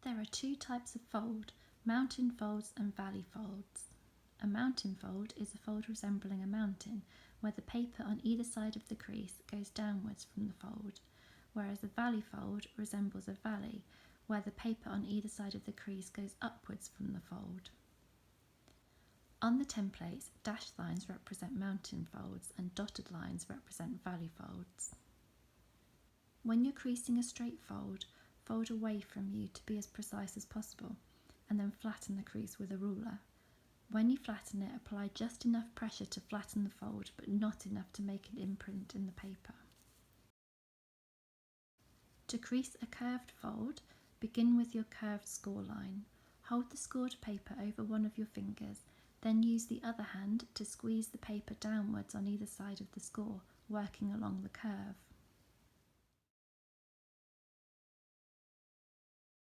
There are two types of fold, mountain folds and valley folds. A mountain fold is a fold resembling a mountain, where the paper on either side of the crease goes downwards from the fold, whereas a valley fold resembles a valley, where the paper on either side of the crease goes upwards from the fold. On the templates, dashed lines represent mountain folds and dotted lines represent valley folds. When you're creasing a straight fold, fold away from you to be as precise as possible, and then flatten the crease with a ruler. When you flatten it, apply just enough pressure to flatten the fold, but not enough to make an imprint in the paper. To crease a curved fold, begin with your curved score line. Hold the scored paper over one of your fingers, then use the other hand to squeeze the paper downwards on either side of the score, working along the curve.